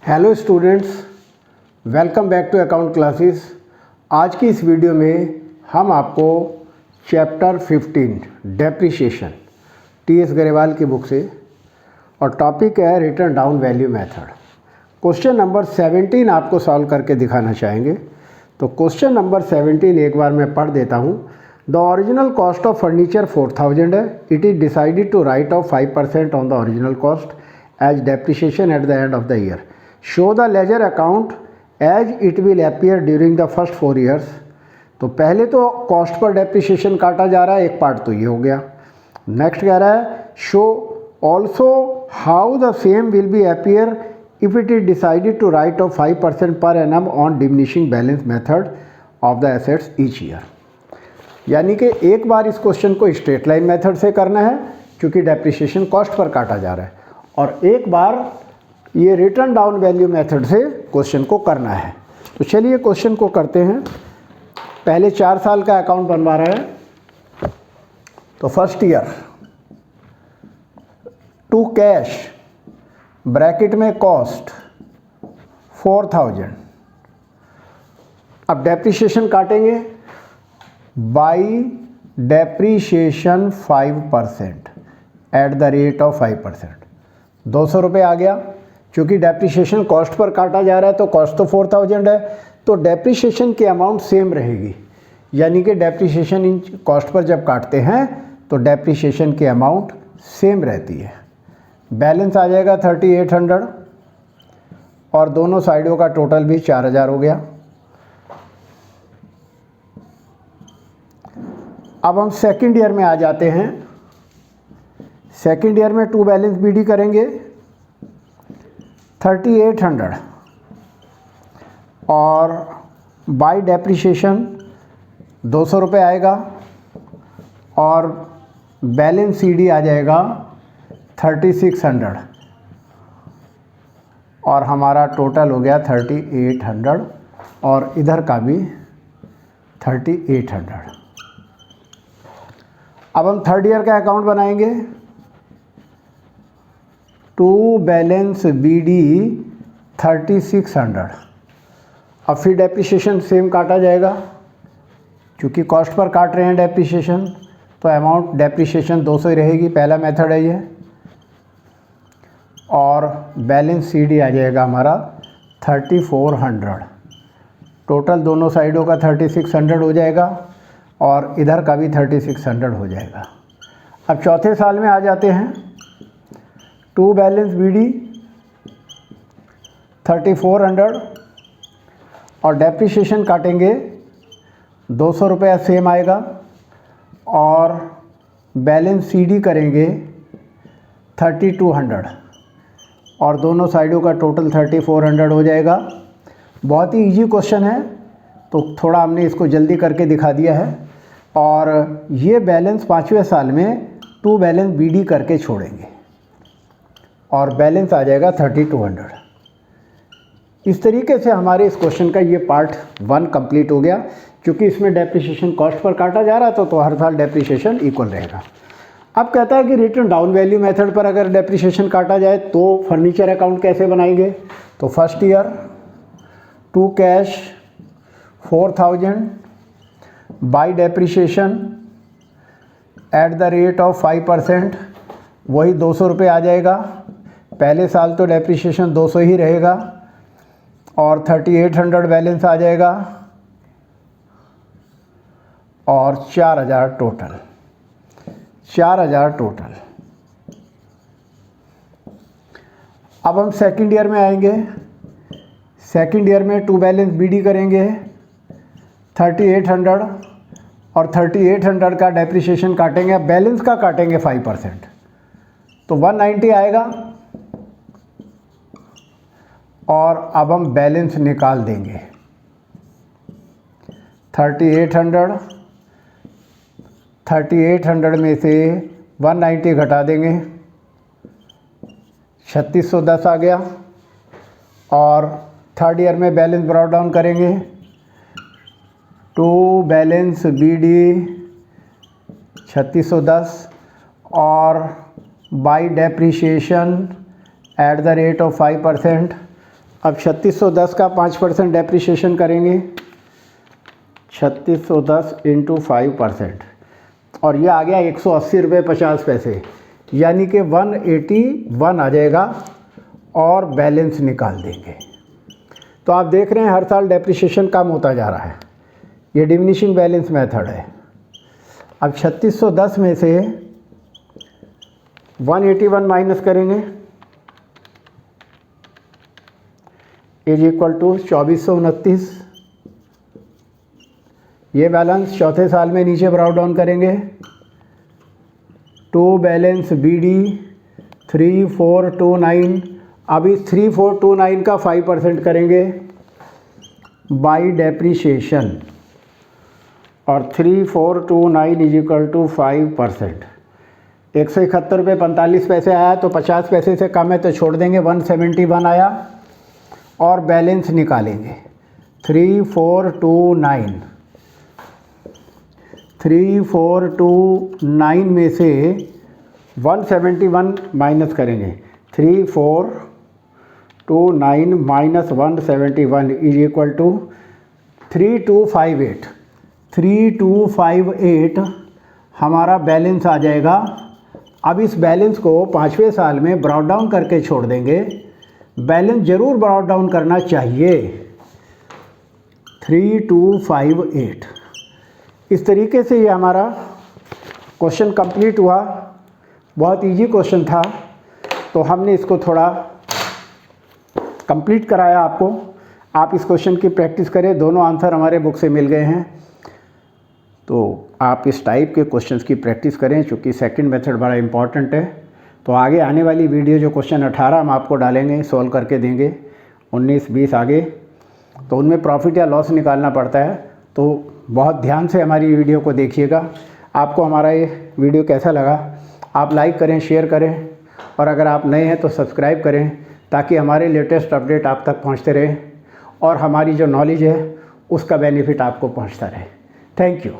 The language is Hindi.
Hello students, welcome back to account classes. आज की इस वीडियो में हम आपको चैप्टर 15 डेप्रिसिएशन टी.एस. गरेवाल की बुक से और टॉपिक है return down value method. Question number 17 आपको सॉल्व करके दिखाना चाहेंगे। तो क्वेश्चन नंबर 17 एक बार मैं पढ़ देता हूँ। The original cost of furniture 4000 है। It is decided to write off 5% on the original cost as depreciation at the end of the year. Show the ledger account as it will appear during the first 4 years. तो पहले तो कॉस्ट पर डेप्रिसिएशन काटा जा रहा है, एक पार्ट तो ये हो गया। नेक्स्ट कह रहा है show also how the same will be appear if it is decided to write off 5% per annum on diminishing balance method of the assets each year. यानी कि एक बार इस क्वेश्चन को स्ट्रेट लाइन मेथड से करना है क्योंकि डेप्रिसिएशन कॉस्ट पर काटा जा रहा है, और एक बार ये रिटर्न डाउन वैल्यू मेथड से क्वेश्चन को करना है। तो चलिए क्वेश्चन को करते हैं। पहले 4 साल का अकाउंट बनवा रहा है। तो first year to cash bracket में कॉस्ट 4000। अब डेप्रिसिएशन काटेंगे by depreciation 5% at the rate of 5%। 200 रुपये आ गया। क्योंकि डेप्रिसिएशन कॉस्ट पर काटा जा रहा है तो कॉस्ट तो 4000 है, तो डेप्रिसिएशन की अमाउंट सेम रहेगी। यानी कि डेप्रिसिएशन इन कॉस्ट पर जब काटते हैं तो डेप्रिसिएशन की अमाउंट सेम रहती है। बैलेंस आ जाएगा 3800 और दोनों साइडों का टोटल भी 4000 हो गया। अब हम सेकंड ईयर में आ जाते हैं। सेकंड ईयर में टू बैलेंस बीडी करेंगे 3800 और बाई डेप्रिसिएशन 200 रुपये आएगा और बैलेंस सीडी आ जाएगा 3600 और हमारा टोटल हो गया 3800 और इधर का भी 3800। अब हम थर्ड ईयर का अकाउंट बनाएंगे। To balance BD 3600। अब फिर डेप्रिसिएशन सेम काटा जाएगा क्योंकि कॉस्ट पर काट रहे हैं डेप्रिसिएशन, तो अमाउंट डेप्रिसिएशन 200 ही रहेगी। पहला मेथड है ये। और बैलेंस सीडी आ जाएगा हमारा 3400। टोटल दोनों साइडों का 3600 हो जाएगा और इधर का भी 3600 हो जाएगा। अब चौथे साल में आ जाते हैं। टू बैलेंस बीडी 3400 और डेप्रिसिएशन काटेंगे 200 रुपये सेम आएगा और बैलेंस सीडी करेंगे 3200 और दोनों साइडों का टोटल 3400 हो जाएगा। बहुत ही इजी क्वेश्चन है तो थोड़ा हमने इसको जल्दी करके दिखा दिया है। और ये बैलेंस 5वें साल में टू बैलेंस बीडी करके छोड़ेंगे और बैलेंस आ जाएगा 3200। इस तरीके से हमारे इस क्वेश्चन का ये पार्ट 1 कंप्लीट हो गया। क्योंकि इसमें डेप्रिसिएशन कॉस्ट पर काटा जा रहा था तो हर साल डेप्रिसिएशन इक्वल रहेगा। अब कहता है कि रिटर्न डाउन वैल्यू मेथड पर अगर डेप्रिसिएशन काटा जाए तो फर्नीचर अकाउंट कैसे बनाएंगे। तो first year to cash 4000 by depreciation at the rate of 5%, वही 200 रुपये आ जाएगा। पहले साल तो डेप्रिसिएशन 200 ही रहेगा और 3800 बैलेंस आ जाएगा और 4000 टोटल। 4000 टोटल। अब हम सेकंड ईयर में आएंगे। सेकंड ईयर में टू बैलेंस बीडी करेंगे 3800 और 3800 का डेप्रिसिएशन काटेंगे। बैलेंस का काटेंगे 5% तो 190 आएगा और अब हम बैलेंस निकाल देंगे 3800 में से 190 घटा देंगे 3610 आ गया। और थर्ड ईयर में बैलेंस ब्रॉट डाउन करेंगे। टू बैलेंस बीडी 3610 और by depreciation at the rate of 5% अब 3610 का 5% डेप्रिसिएशन करेंगे, 3610 इंटू 5%, और ये आ गया 180 रुपये 50 पैसे, यानी कि 181 आ जाएगा और बैलेंस निकाल देंगे। तो आप देख रहे हैं हर साल डेप्रिसिएशन कम होता जा रहा है, ये डिमिनिशिंग बैलेंस मेथड है। अब 3610 में से 181 माइनस करेंगे इज इक्वल टू 2429। ये बैलेंस चौथे साल में नीचे ब्राउट डाउन करेंगे, टू बैलेंस बी डी 3429। अभी 3429 का 5% करेंगे बाई डेप्रिसिएशन, और 3429 इज इक्वल टू 5%। 171 रुपये 45 पैसे आया, तो 50 पैसे से कम है तो छोड़ देंगे, 171 आया और बैलेंस निकालेंगे। 3429 में से 171 माइनस करेंगे, 3429 माइनस 171 इज इक्वल टू 3258। 3258 हमारा बैलेंस आ जाएगा। अब इस बैलेंस को 5वें साल में ब्राउट डाउन करके छोड़ देंगे। बैलेंस ज़रूर ब्राउट डाउन करना चाहिए। 3258। इस तरीके से ये हमारा क्वेश्चन कंप्लीट हुआ। बहुत इजी क्वेश्चन था, तो हमने इसको थोड़ा कंप्लीट कराया आपको। आप इस क्वेश्चन की प्रैक्टिस करें, दोनों आंसर हमारे बुक से मिल गए हैं, तो आप इस टाइप के क्वेश्चंस की प्रैक्टिस करें, चूँकि सेकंड मेथड बड़ा इंपॉर्टेंट है। तो आगे आने वाली वीडियो जो क्वेश्चन 18 हम आपको डालेंगे, सॉल्व करके देंगे, 19, 20 आगे, तो उनमें प्रॉफिट या लॉस निकालना पड़ता है। तो बहुत ध्यान से हमारी वीडियो को देखिएगा। आपको हमारा ये वीडियो कैसा लगा, आप लाइक करें, शेयर करें, और अगर आप नए हैं तो सब्सक्राइब करें, ताकि हमारे लेटेस्ट अपडेट आप तक पहुँचते रहें और हमारी जो नॉलेज है उसका बेनिफिट आपको पहुँचता रहे। Thank you.